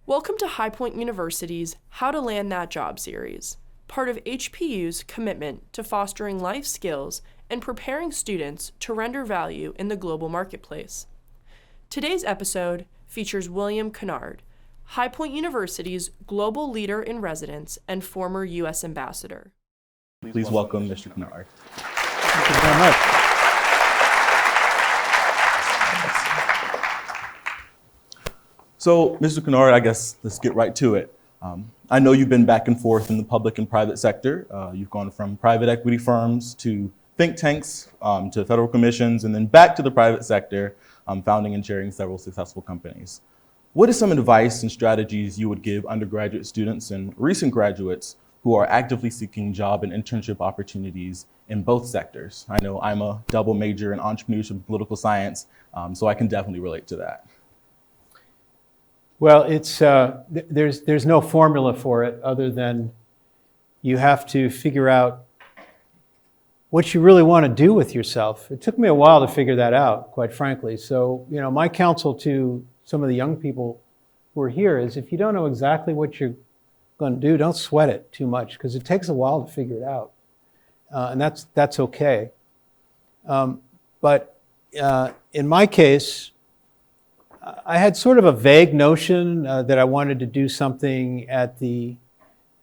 Welcome to High Point University's How to Land That Job series, part of HPU's commitment to fostering life skills and preparing students to render value in the global marketplace. Today's episode features William Kennard, High Point University's Global Leader in Residence and former U.S. Ambassador. Please welcome Mr. Kennard. Thank you very much. So, Mr. Kennard, I guess let's get right to it. I know you've been back and forth in the public and private sector. You've gone from private equity firms to think tanks, to federal commissions, and then back to the private sector, founding and chairing several successful companies. What is some advice and strategies you would give undergraduate students and recent graduates who are actively seeking job and internship opportunities in both sectors? I know I'm a double major in entrepreneurship and political science, so I can definitely relate to that. Well, it's there's no formula for it other than you have to figure out what you really want to do with yourself. It took me a while to figure that out, quite frankly. So, my counsel to some of the young people who are here is if you don't know exactly what you're going to do, don't sweat it too much because it takes a while to figure it out. And that's okay. But in my case, I had sort of a vague notion that I wanted to do something at the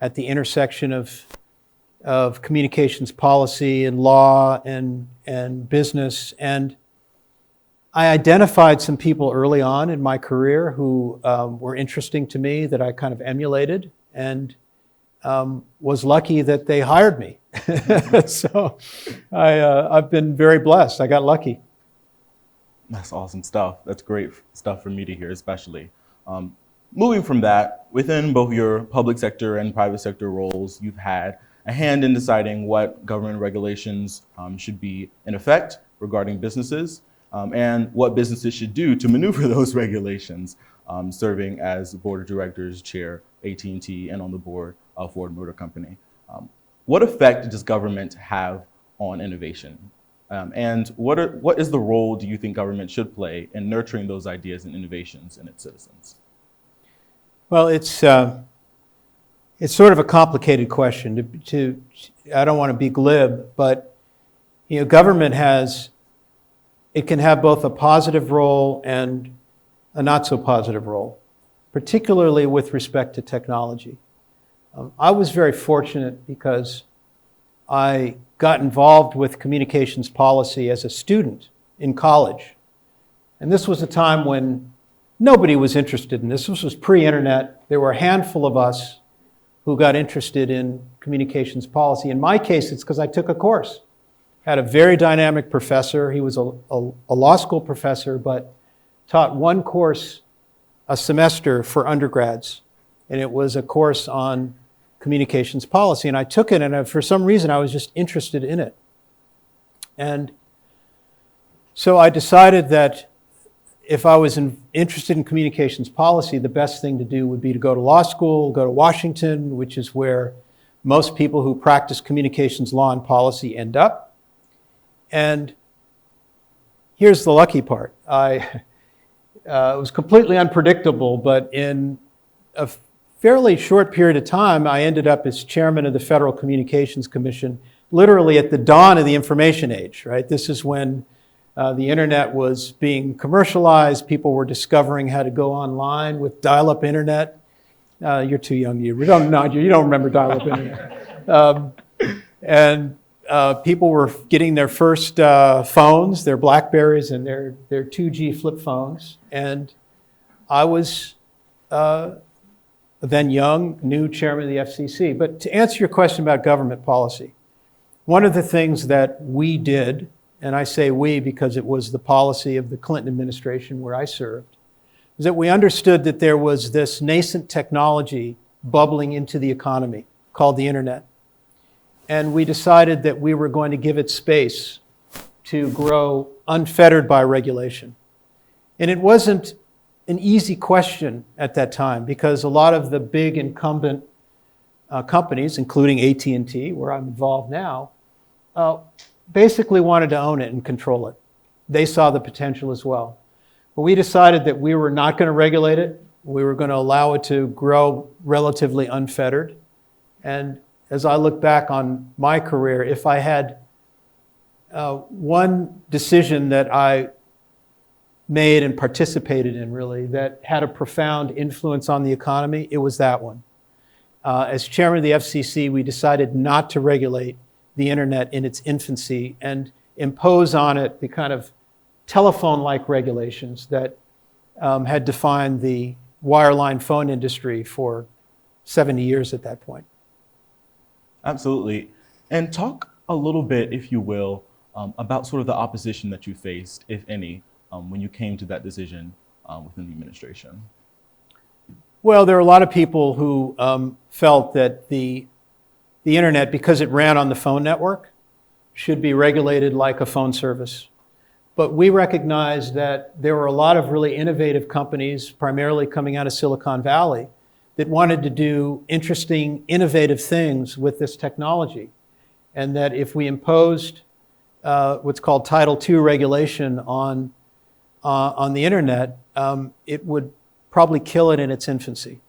intersection of communications policy and law and business. And I identified some people early on in my career who were interesting to me that I kind of emulated and was lucky that they hired me. So I've been very blessed. I got lucky. That's awesome stuff. That's great stuff for me to hear, especially. Moving from that, within both your public sector and private sector roles, you've had a hand in deciding what government regulations should be in effect regarding businesses and what businesses should do to maneuver those regulations, serving as board of directors, chair, AT&T, and on the board of Ford Motor Company. What effect does government have on innovation? And what is the role do you think government should play in nurturing those ideas and innovations in its citizens? Well, it's sort of a complicated question. I don't want to be glib, but government can have both a positive role and a not so positive role, particularly with respect to technology. I was very fortunate because I got involved with communications policy as a student in college. And this was a time when nobody was interested in this. This was pre-internet. There were a handful of us who got interested in communications policy. In my case, it's because I took a course. Had a very dynamic professor. He was a law school professor, but taught one course a semester for undergrads. And it was a course on communications policy. And I took it, and for some reason, I was just interested in it. And so I decided that if I was interested in communications policy, the best thing to do would be to go to law school, go to Washington, which is where most people who practice communications law and policy end up. And here's the lucky part. It was completely unpredictable, but in a fairly short period of time, I ended up as chairman of the Federal Communications Commission, literally at the dawn of the information age, right? This is when the internet was being commercialized. People were discovering how to go online with dial-up internet. You're too young. You don't remember dial-up internet. And people were getting their first phones, their Blackberries and their 2G flip phones. And I was then young, new chairman of the FCC. But to answer your question about government policy, one of the things that we did, and I say we because it was the policy of the Clinton administration where I served, is that we understood that there was this nascent technology bubbling into the economy called the internet. And we decided that we were going to give it space to grow unfettered by regulation. And it wasn't an easy question at that time because a lot of the big incumbent companies, including AT&T, where I'm involved now, basically wanted to own it and control it. They saw the potential as well. But we decided that we were not going to regulate it. We were going to allow it to grow relatively unfettered. And as I look back on my career, if I had one decision that I made and participated in, really, that had a profound influence on the economy, it was that one. As chairman of the FCC, we decided not to regulate the internet in its infancy and impose on it the kind of telephone-like regulations that had defined the wireline phone industry for 70 years at that point. Absolutely. And talk a little bit, if you will, about sort of the opposition that you faced, if any, when you came to that decision within the administration. Well, there are a lot of people who felt that the internet, because it ran on the phone network, should be regulated like a phone service. But we recognized that there were a lot of really innovative companies, primarily coming out of Silicon Valley, that wanted to do interesting, innovative things with this technology. And that if we imposed what's called Title II regulation on the internet, it would probably kill it in its infancy.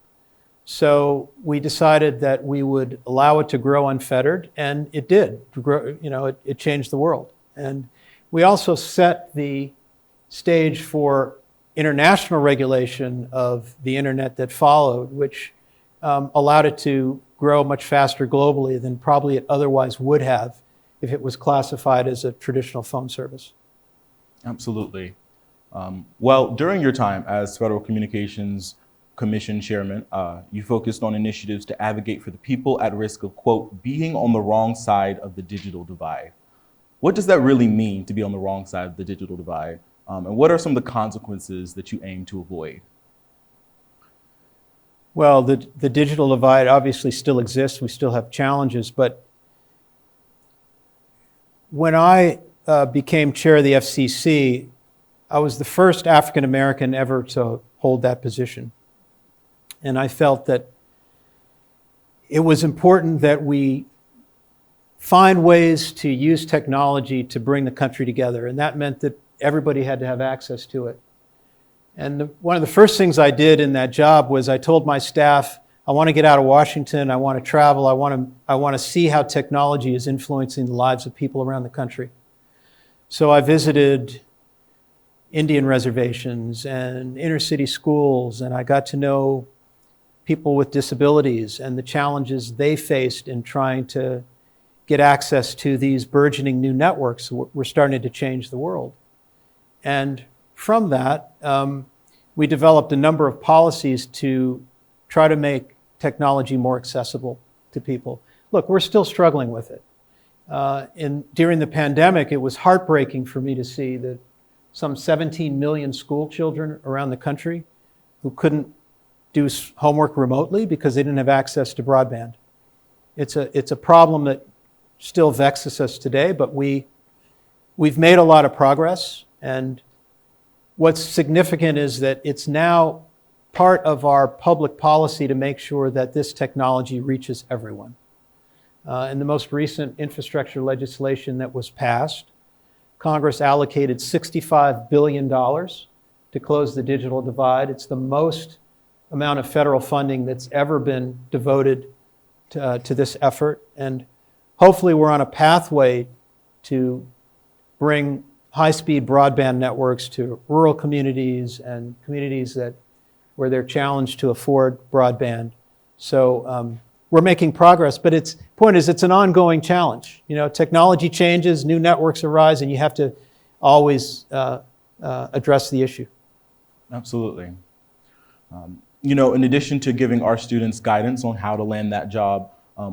So we decided that we would allow it to grow unfettered, and it did. It changed the world. And we also set the stage for international regulation of the internet that followed, which allowed it to grow much faster globally than probably it otherwise would have if it was classified as a traditional phone service. Absolutely. Well, during your time as Federal Communications Commission Chairman, you focused on initiatives to advocate for the people at risk of, quote, being on the wrong side of the digital divide. What does that really mean, to be on the wrong side of the digital divide? And what are some of the consequences that you aim to avoid? Well, the digital divide obviously still exists. We still have challenges. But when I became chair of the FCC, I was the first African American ever to hold that position. And I felt that it was important that we find ways to use technology to bring the country together. And that meant that everybody had to have access to it. And one of the first things I did in that job was I told my staff, I want to get out of Washington, I want to travel, I want to see how technology is influencing the lives of people around the country. So I visited Indian reservations and inner city schools, and I got to know people with disabilities and the challenges they faced in trying to get access to these burgeoning new networks that were starting to change the world. And from that, we developed a number of policies to try to make technology more accessible to people. Look, we're still struggling with it. During the pandemic, it was heartbreaking for me to see that some 17 million school children around the country who couldn't do homework remotely because they didn't have access to broadband. It's a problem that still vexes us today, but we've made a lot of progress. And what's significant is that it's now part of our public policy to make sure that this technology reaches everyone. In the most recent infrastructure legislation that was passed, Congress allocated $65 billion to close the digital divide. It's the most amount of federal funding that's ever been devoted to this effort. And hopefully we're on a pathway to bring high-speed broadband networks to rural communities and communities where they're challenged to afford broadband. So we're making progress, but the point is it's an ongoing challenge. Technology changes, new networks arise, and you have to always address the issue. Absolutely. In addition to giving our students guidance on how to land that job,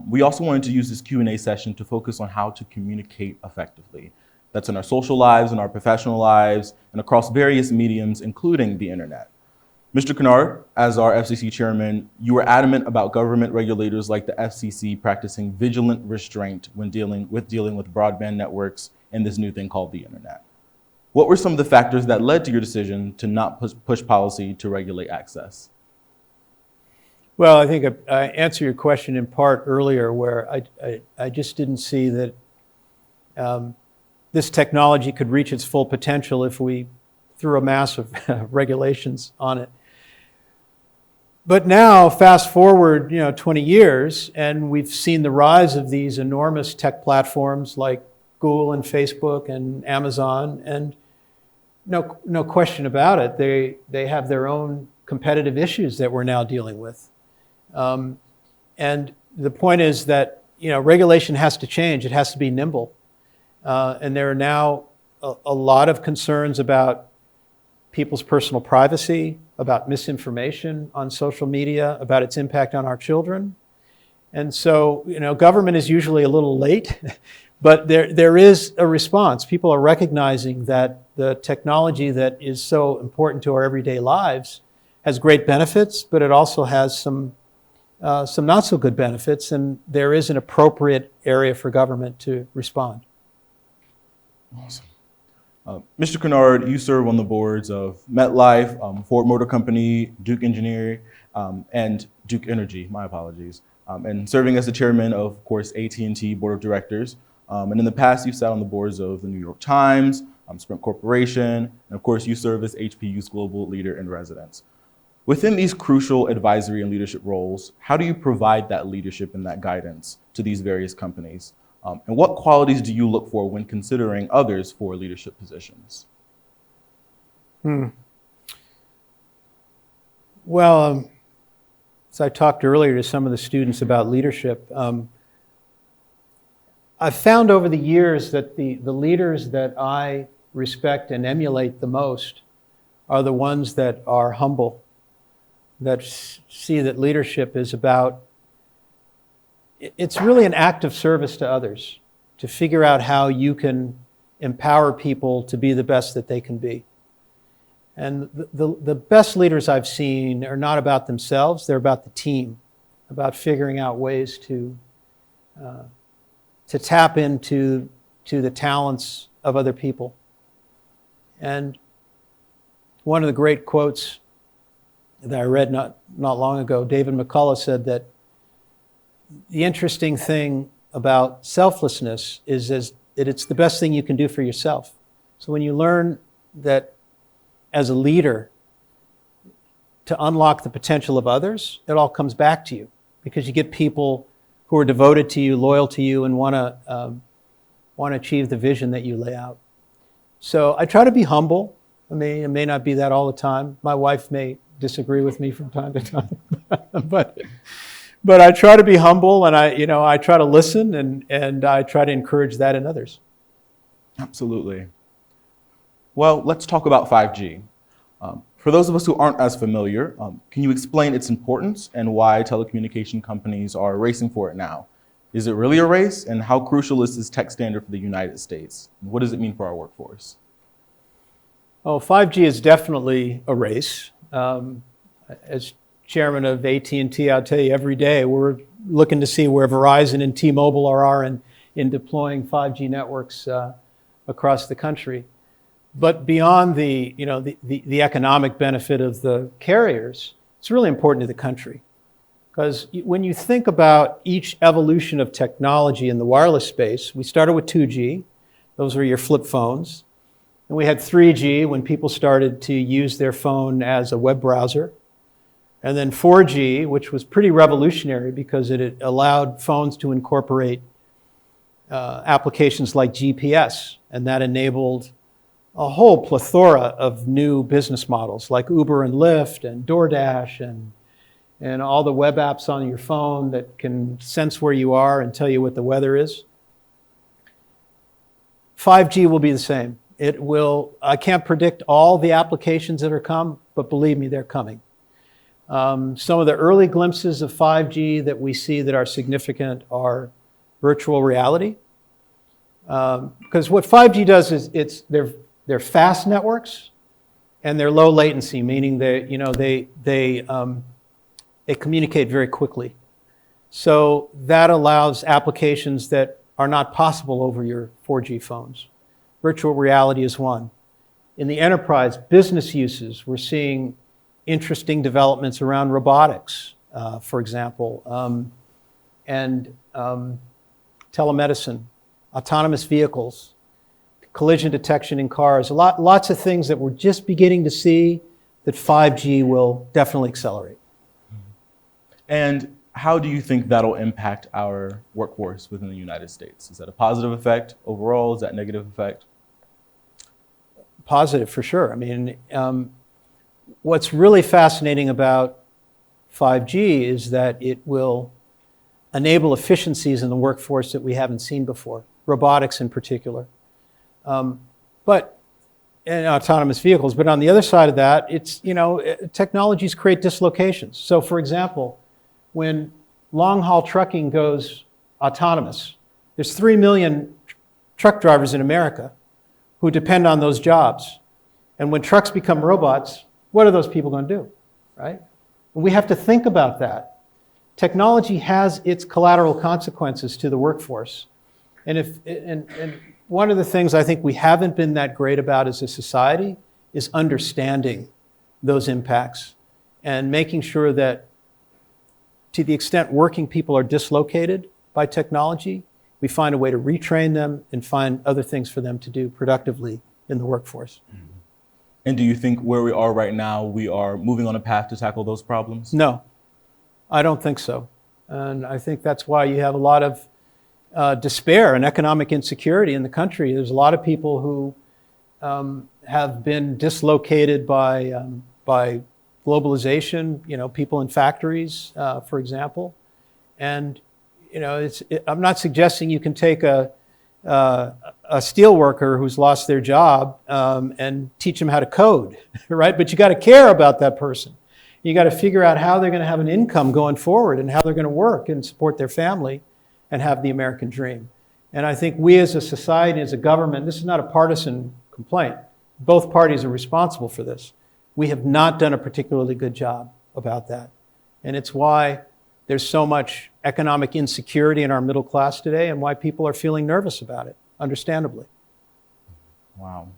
we also wanted to use this Q&A session to focus on how to communicate effectively. That's in our social lives, in our professional lives, and across various mediums, including the internet. Mr. Kennard, as our FCC chairman, you were adamant about government regulators like the FCC practicing vigilant restraint when dealing with broadband networks and this new thing called the internet. What were some of the factors that led to your decision to not push policy to regulate access? Well, I think I answered your question in part earlier, where I just didn't see that this technology could reach its full potential if we threw a mass of regulations on it. But now, fast forward, 20 years, and we've seen the rise of these enormous tech platforms like Google and Facebook and Amazon, and no question about it, they have their own competitive issues that we're now dealing with. And the point is that regulation has to change. It has to be nimble. And there are now a lot of concerns about people's personal privacy, about misinformation on social media, about its impact on our children. And so, government is usually a little late, but there is a response. People are recognizing that the technology that is so important to our everyday lives has great benefits, but it also has some not so good benefits, and there is an appropriate area for government to respond. Awesome. Mr. Kennard, you serve on the boards of MetLife, Ford Motor Company, Duke Engineering, and Duke Energy, my apologies, and serving as the chairman of course, AT&T Board of Directors. And in the past, you've sat on the boards of the New York Times, Sprint Corporation, and of course, you serve as HPU's global leader in residence. Within these crucial advisory and leadership roles, how do you provide that leadership and that guidance to these various companies? And what qualities do you look for when considering others for leadership positions? Well, as I talked earlier to some of the students about leadership, I've found over the years that the leaders that I respect and emulate the most are the ones that are humble, that see that leadership is about, it's really an act of service to others, to figure out how you can empower people to be the best that they can be. And the best leaders I've seen are not about themselves, they're about the team, about figuring out ways to tap into the talents of other people. And one of the great quotes that I read not long ago, David McCullough said that the interesting thing about selflessness is that it's the best thing you can do for yourself. So when you learn that as a leader, to unlock the potential of others, it all comes back to you because you get people who are devoted to you, loyal to you, and want to achieve the vision that you lay out. So I try to be humble. I mean, it may not be that all the time. My wife may disagree with me from time to time, but I try to be humble, and I try to listen, and I try to encourage that in others. Absolutely. Well, let's talk about 5G. For those of us who aren't as familiar, can you explain its importance and why telecommunication companies are racing for it now? Is it really a race? And how crucial is this tech standard for the United States? What does it mean for our workforce? Oh, 5G is definitely a race. As chairman of AT&T, I'll tell you, every day we're looking to see where Verizon and T-Mobile are in deploying 5G networks across the country. But beyond the economic benefit of the carriers, it's really important to the country. Because when you think about each evolution of technology in the wireless space, we started with 2G. Those were your flip phones. And we had 3G when people started to use their phone as a web browser. And then 4G, which was pretty revolutionary because it allowed phones to incorporate applications like GPS. And that enabled a whole plethora of new business models like Uber and Lyft and DoorDash and all the web apps on your phone that can sense where you are and tell you what the weather is. 5G will be the same. I can't predict all the applications that are come, but believe me, they're coming. Some of the early glimpses of 5G that we see that are significant are virtual reality. Because what 5G does is they're fast networks and they're low latency, meaning they communicate very quickly. So that allows applications that are not possible over your 4G phones. Virtual reality is one. In the enterprise business uses, we're seeing interesting developments around robotics, for example, and telemedicine, autonomous vehicles, collision detection in cars, lots of things that we're just beginning to see that 5G will definitely accelerate. And how do you think that'll impact our workforce within the United States? Is that a positive effect overall? Is that a negative effect? Positive for sure. I mean, what's really fascinating about 5G is that it will enable efficiencies in the workforce that we haven't seen before, robotics in particular. But and autonomous vehicles. But on the other side of that, it's, technologies create dislocations. So for example, when long-haul trucking goes autonomous, there's 3 million truck drivers in America who depend on those jobs. And when trucks become robots, what are those people going to do, right? And we have to think about that. Technology has its collateral consequences to the workforce. And one of the things I think we haven't been that great about as a society is understanding those impacts and making sure that to the extent working people are dislocated by technology, we find a way to retrain them and find other things for them to do productively in the workforce. And do you think where we are right now, we are moving on a path to tackle those problems? No, I don't think so. And I think that's why you have a lot of despair and economic insecurity in the country. There's a lot of people who have been dislocated by globalization, people in factories, for example. And, I'm not suggesting you can take a steel worker who's lost their job and teach them how to code, right? But you got to care about that person. You got to figure out how they're going to have an income going forward and how they're going to work and support their family and have the American dream. And I think we as a society, as a government, this is not a partisan complaint. Both parties are responsible for this. We have not done a particularly good job about that. And it's why there's so much economic insecurity in our middle class today and why people are feeling nervous about it, understandably. Wow.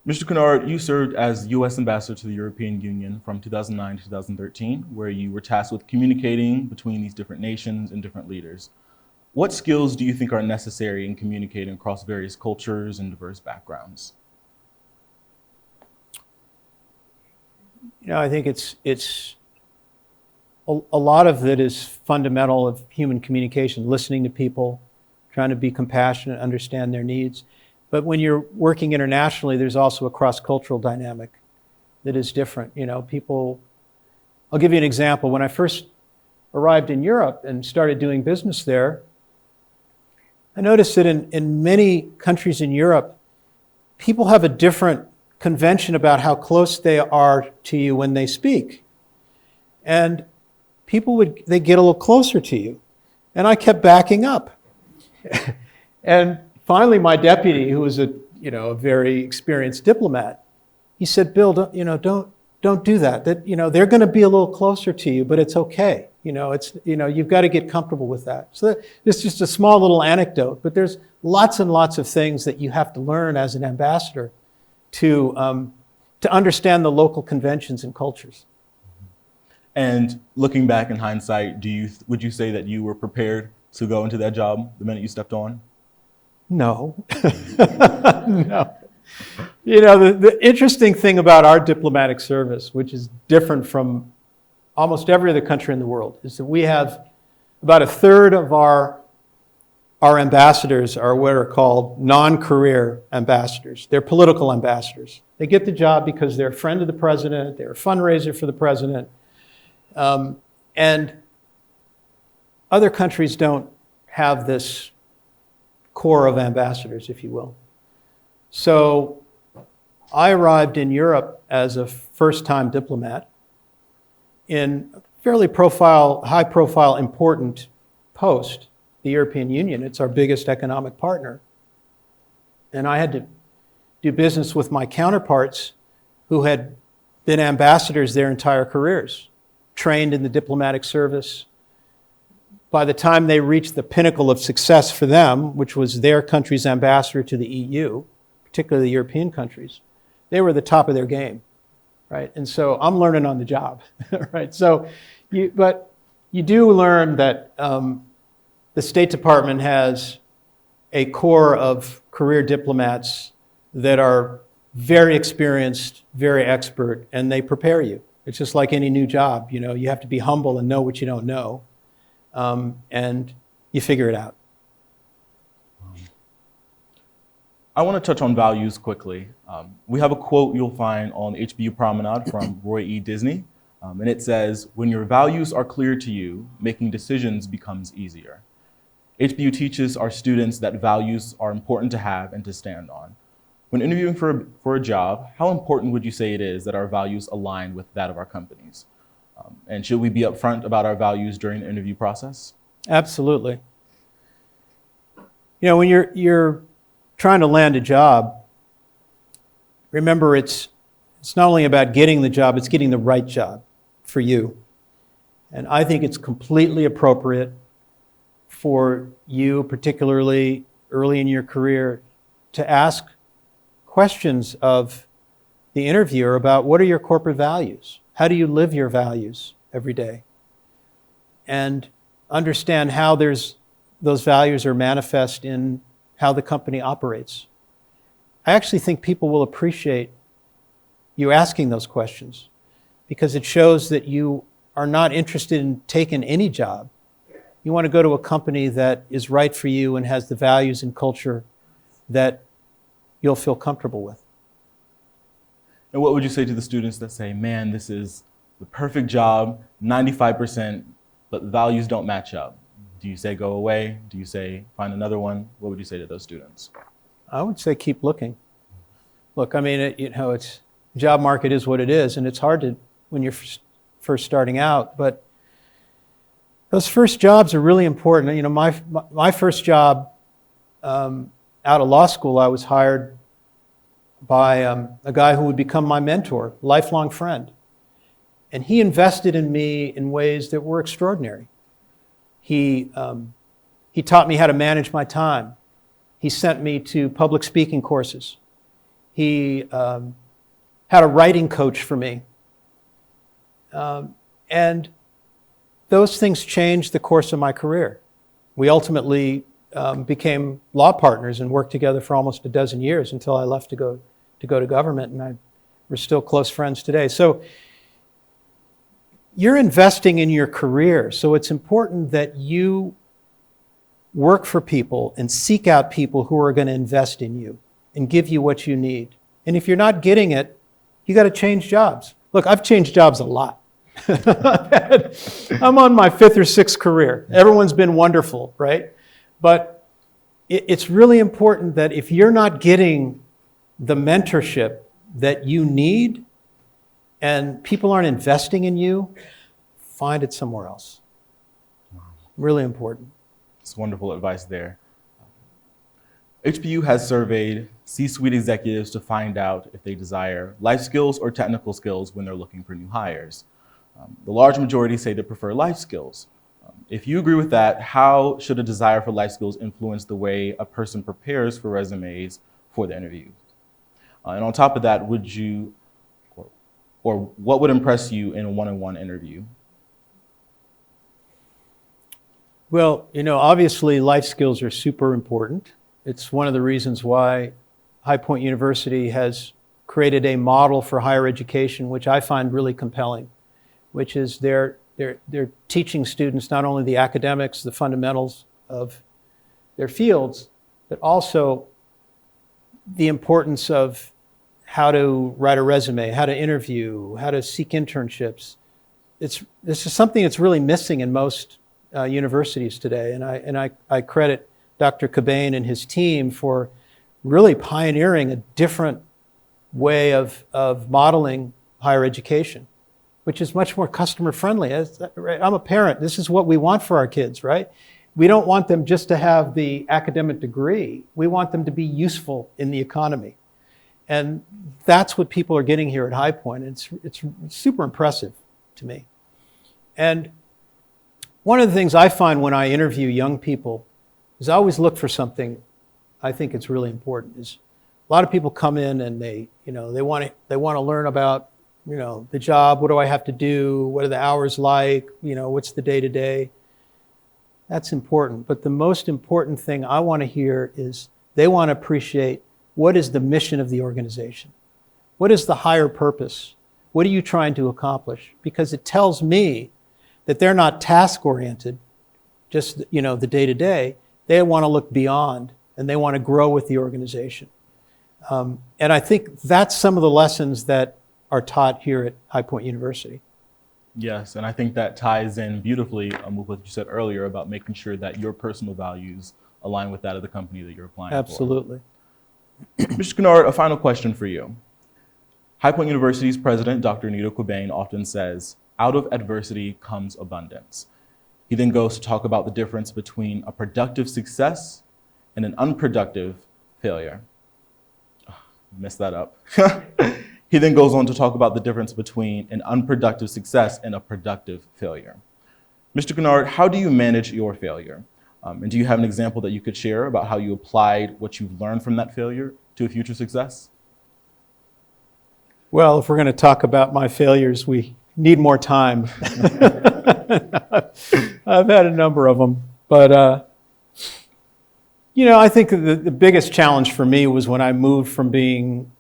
Mr. Kennard, you served as U.S. Ambassador to the European Union from 2009 to 2013, where you were tasked with communicating between these different nations and different leaders. What skills do you think are necessary in communicating across various cultures and diverse backgrounds? I think it's a lot of it is fundamental of human communication, listening to people, trying to be compassionate, understand their needs. But when you're working internationally, there's also a cross-cultural dynamic that is different. People, I'll give you an example. When I first arrived in Europe and started doing business there, I noticed that in many countries in Europe, people have a different convention about how close they are to you when they speak. And they get a little closer to you. And I kept backing up. And finally, my deputy, who was a very experienced diplomat, he said, "Bill, don't do that. They're going to be a little closer to you, but it's okay. You've got to get comfortable with that." So it's just a small little anecdote, but there's lots and lots of things that you have to learn as an ambassador to understand the local conventions and cultures. And looking back in hindsight, would you say that you were prepared to go into that job the minute you stepped on? No. No. The interesting thing about our diplomatic service, which is different from almost every other country in the world, is that we have about a third of our ambassadors are what are called non-career ambassadors. They're political ambassadors. They get the job because they're a friend of the president, they're a fundraiser for the president, and other countries don't have this core of ambassadors, if you will. So I arrived in Europe as a first-time diplomat in a fairly high-profile, important post, the European Union. It's our biggest economic partner. And I had to do business with my counterparts who had been ambassadors their entire careers, trained in the diplomatic service. By the time they reached the pinnacle of success for them, which was their country's ambassador to the EU, particularly the European countries, they were the top of their game, right? And so I'm learning on the job, right? But you do learn that the State Department has a core of career diplomats that are very experienced, very expert, and they prepare you. It's just like any new job. You have to be humble and know what you don't know, and you figure it out. I want to touch on values quickly. We have a quote you'll find on the HBU Promenade from Roy E. Disney, and it says, "When your values are clear to you, making decisions becomes easier." HBU teaches our students that values are important to have and to stand on. When interviewing for a job, how important would you say it is that our values align with that of our companies? And should we be upfront about our values during the interview process? Absolutely. When you're trying to land a job, remember it's not only about getting the job, it's getting the right job for you. And I think it's completely appropriate for you, particularly early in your career, to ask questions of the interviewer about what are your corporate values? How do you live your values every day? And understand how those values are manifest in how the company operates. I actually think people will appreciate you asking those questions because it shows that you are not interested in taking any job. You want to go to a company that is right for you and has the values and culture that you'll feel comfortable with. And what would you say to the students that say, man, this is the perfect job, 95%, but the values don't match up? Do you say go away? Do you say find another one? What would you say to those students? I would say keep looking. Look, I mean, it's job market is what it is, and it's hard to when you're first starting out. But those first jobs are really important. My first job out of law school, I was hired by a guy who would become my mentor, lifelong friend, and he invested in me in ways that were extraordinary. He taught me how to manage my time. He sent me to public speaking courses. He had a writing coach for me. And those things changed the course of my career. We ultimately became law partners and worked together for almost a dozen years until I left to go to government, and we're still close friends today. So you're investing in your career, so it's important that you work for people and seek out people who are going to invest in you and give you what you need. And if you're not getting it, you got to change jobs. Look, I've changed jobs a lot. I'm on my 5th or 6th career. Everyone's been wonderful, right? But it's really important that if you're not getting the mentorship that you need and people aren't investing in you, find it somewhere else. Really important. It's wonderful advice there. HBU has surveyed C-suite executives to find out if they desire life skills or technical skills when they're looking for new hires. The large majority say they prefer life skills. If you agree with that, how should a desire for life skills influence the way a person prepares for resumes for the interview? And on top of that, what would impress you in a one-on-one interview? Well, obviously life skills are super important. It's one of the reasons why High Point University has created a model for higher education, which I find really compelling, which is they're teaching students not only the academics, the fundamentals of their fields, but also the importance of how to write a resume, how to interview, how to seek internships. This is something that's really missing in most universities today, and I credit Dr. Cobain and his team for really pioneering a different way of modeling higher education, which is much more customer friendly. I'm a parent. This is what we want for our kids, right? We don't want them just to have the academic degree. We want them to be useful in the economy. And that's what people are getting here at High Point. It's super impressive to me. And one of the things I find when I interview young people is I always look for something I think it's really important. Is a lot of people come in and they want to learn about the job. What do I have to do? What are the hours like? What's the day to day? That's important. But the most important thing I want to hear is they want to appreciate what is the mission of the organization? What is the higher purpose? What are you trying to accomplish? Because it tells me that they're not task-oriented, just the day-to-day. They want to look beyond, and they want to grow with the organization. And I think that's some of the lessons that are taught here at High Point University. Yes, and I think that ties in beautifully with what you said earlier about making sure that your personal values align with that of the company that you're applying Absolutely. for. Mr. Kennard, a final question for you. High Point University's president, Dr. Nito Qubein, often says, out of adversity comes abundance. He then goes to talk about the difference between a productive success and an unproductive failure. Messed that up. He then goes on to talk about the difference between an unproductive success and a productive failure. Mr. Kennard, how do you manage your failure? And do you have an example that you could share about how you applied what you've learned from that failure to a future success? Well, if we're going to talk about my failures, we need more time. I've had a number of them. But, I think the biggest challenge for me was when I moved from being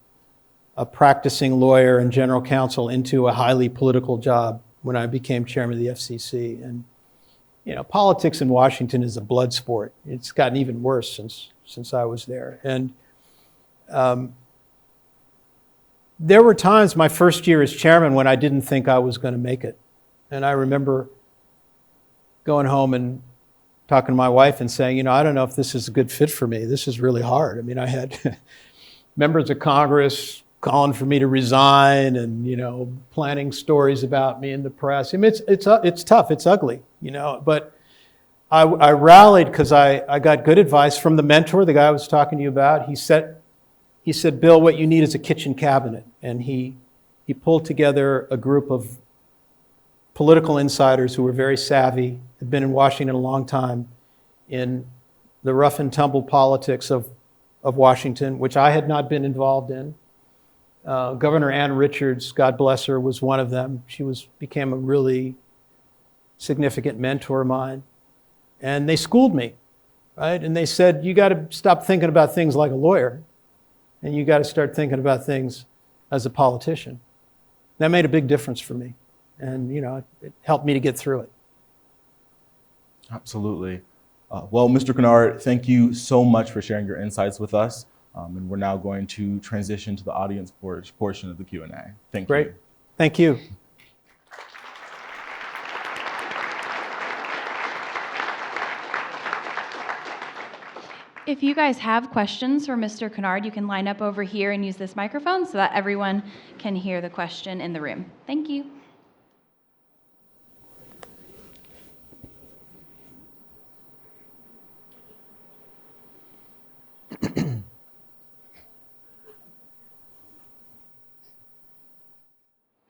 a practicing lawyer and general counsel into a highly political job when I became chairman of the FCC. And, politics in Washington is a blood sport. It's gotten even worse since I was there. And there were times my first year as chairman when I didn't think I was going to make it. And I remember going home and talking to my wife and saying, I don't know if this is a good fit for me. This is really hard. I mean, I had members of Congress calling for me to resign and, planning stories about me in the press. I mean, it's tough. It's ugly, but I rallied because I got good advice from the mentor, the guy I was talking to you about. He said, Bill, what you need is a kitchen cabinet. And he pulled together a group of political insiders who were very savvy, had been in Washington a long time, in the rough and tumble politics of Washington, which I had not been involved in. Governor Ann Richards, God bless her, was one of them. She became a really significant mentor of mine. And they schooled me, right? And they said, you got to stop thinking about things like a lawyer, and you got to start thinking about things as a politician. That made a big difference for me. And, it helped me to get through it. Absolutely. Well, Mr. Kennard, thank you so much for sharing your insights with us. And we're now going to transition to the audience portion of the Q&A. Thank you. Great. Thank you. If you guys have questions for Mr. Kennard, you can line up over here and use this microphone so that everyone can hear the question in the room. Thank you.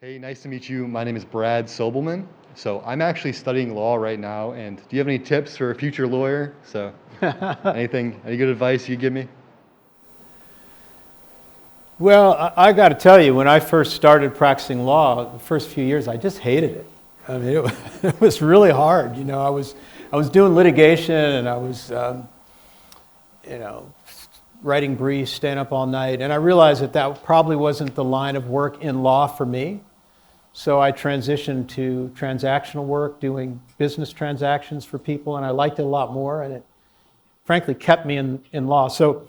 Hey, nice to meet you. My name is Brad Sobelman. So I'm actually studying law right now. And do you have any tips for a future lawyer? So any good advice you give me? Well, I got to tell you, when I first started practicing law, the first few years, I just hated it. I mean, it was really hard. I was doing litigation, and I was, writing briefs, staying up all night, and I realized that probably wasn't the line of work in law for me. So I transitioned to transactional work, doing business transactions for people, and I liked it a lot more, and it frankly kept me in law. So,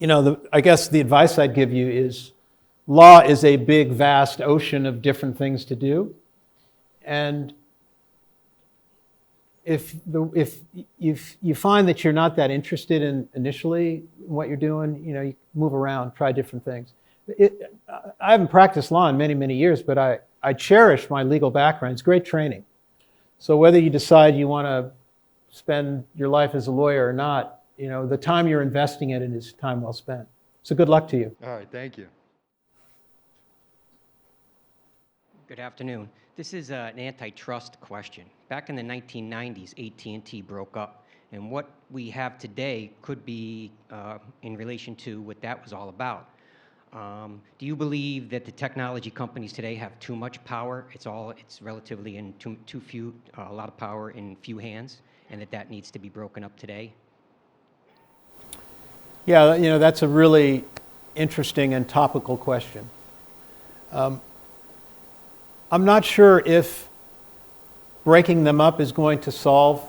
I guess the advice I'd give you is law is a big, vast ocean of different things to do. And if you find that you're not that interested in initially what you're doing, you move around, try different things. I haven't practiced law in many, many years, but I cherish my legal background. It's great training. So whether you decide you want to spend your life as a lawyer or not, the time you're investing in it is time well spent. So good luck to you. All right, thank you. Good afternoon. This is an antitrust question. Back in the 1990s, AT&T broke up, and what we have today could be in relation to what that was all about. Do you believe that the technology companies today have too much power? It's relatively in too few, a lot of power in few hands, and that needs to be broken up today? Yeah, that's a really interesting and topical question. I'm not sure if breaking them up is going to solve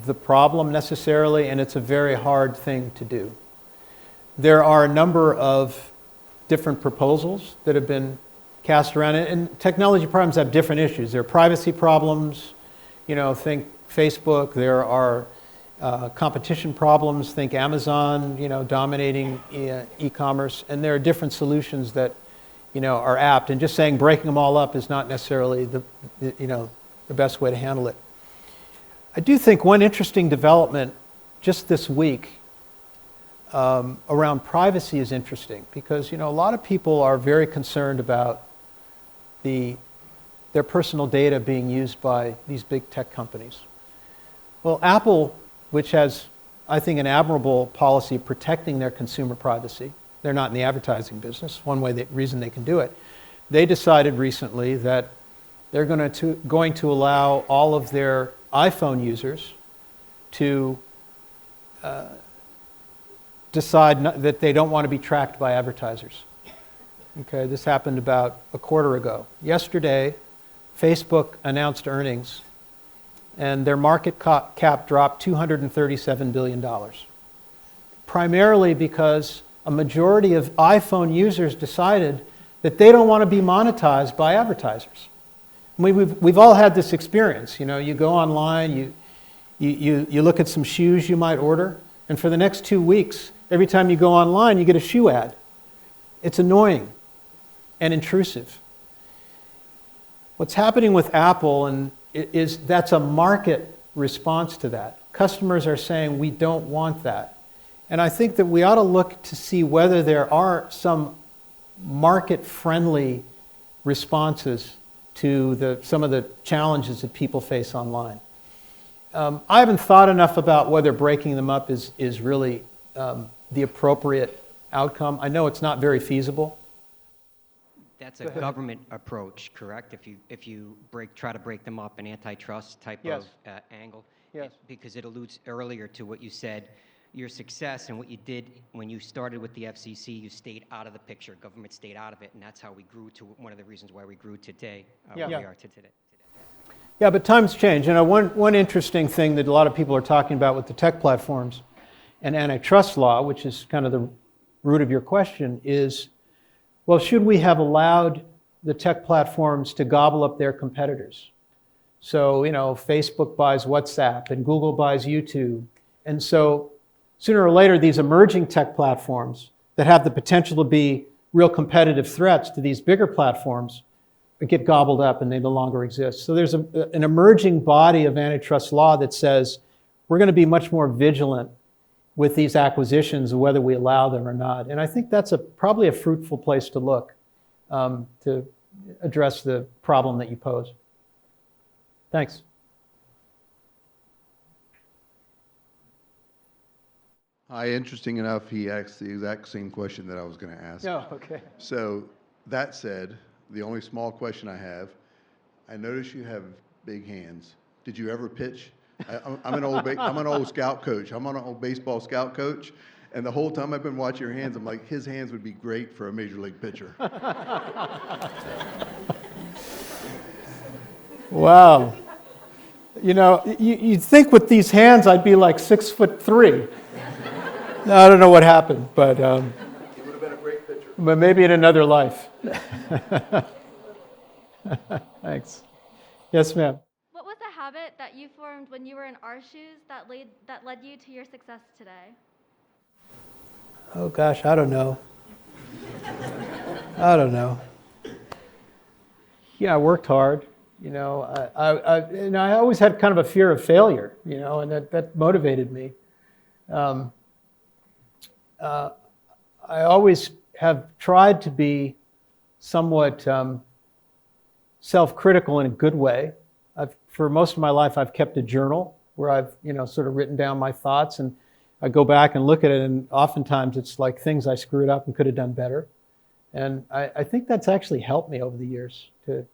the problem necessarily, and it's a very hard thing to do. There are a number of different proposals that have been cast around, and technology problems have different issues. There are privacy problems, think Facebook. There are competition problems, think Amazon, dominating e-commerce, and there are different solutions that, are apt. And just saying breaking them all up is not necessarily the best way to handle it. I do think one interesting development just this week around privacy is interesting because, a lot of people are very concerned about their personal data being used by these big tech companies. Well, Apple, which has, I think, an admirable policy of protecting their consumer privacy, they're not in the advertising business, reason they can do it, they decided recently that they're going to allow all of their iPhone users to decide that they don't want to be tracked by advertisers. Okay, this happened about a quarter ago. Yesterday, Facebook announced earnings, and their market cap dropped $237 billion. Primarily because a majority of iPhone users decided that they don't want to be monetized by advertisers. We've all had this experience. You go online, you look at some shoes you might order, and for the next 2 weeks, every time you go online, you get a shoe ad. It's annoying and intrusive. What's happening with Apple is that's a market response to that. Customers are saying, we don't want that. And I think that we ought to look to see whether there are some market-friendly responses to some of the challenges that people face online. I haven't thought enough about whether breaking them up is really the appropriate outcome. I know it's not very feasible. That's a government approach, correct? If you try to break them up, an antitrust type Yes. of angle, Yes. Because it alludes earlier to what you said. Your success and what you did when you started with the FCC, you stayed out of the picture. Government stayed out of it, and that's how we grew to one of the reasons why we grew today, where we are today. Yeah, but times change. One interesting thing that a lot of people are talking about with the tech platforms and antitrust law, which is kind of the root of your question, is, well, should we have allowed the tech platforms to gobble up their competitors? So, Facebook buys WhatsApp and Google buys YouTube. And so sooner or later, these emerging tech platforms that have the potential to be real competitive threats to these bigger platforms get gobbled up and they no longer exist. So there's an emerging body of antitrust law that says we're going to be much more vigilant with these acquisitions, whether we allow them or not. And I think that's probably a fruitful place to look to address the problem that you pose. Thanks. Hi, interesting enough, he asked the exact same question that I was going to ask. Oh, okay. So that said, the only small question I have, I notice you have big hands. Did you ever pitch? I'm an old scout coach. I'm an old baseball scout coach, and the whole time I've been watching your hands, I'm like, his hands would be great for a major league pitcher. Wow. You'd think with these hands I'd be like 6'3". I don't know what happened, but He would have been a great pitcher. But maybe in another life. Thanks. Yes, ma'am. What was a habit that you formed when you were in our shoes that led you to your success today? Oh gosh, I don't know. I don't know. Yeah, I worked hard. I always had kind of a fear of failure, and that motivated me. I always have tried to be somewhat self-critical in a good way. For most of my life, I've kept a journal where I've, sort of written down my thoughts, and I go back and look at it, and oftentimes it's like things I screwed up and could have done better. And I think that's actually helped me over the years to,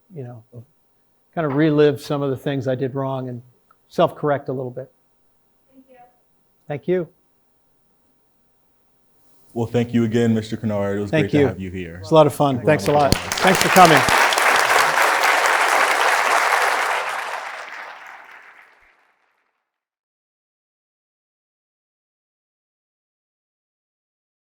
kind of relive some of the things I did wrong and self-correct a little bit. Thank you. Thank you. Well, thank you again, Mr. Kennard. It was great to have you here. It's a lot of fun. Thanks a lot. Thanks for coming.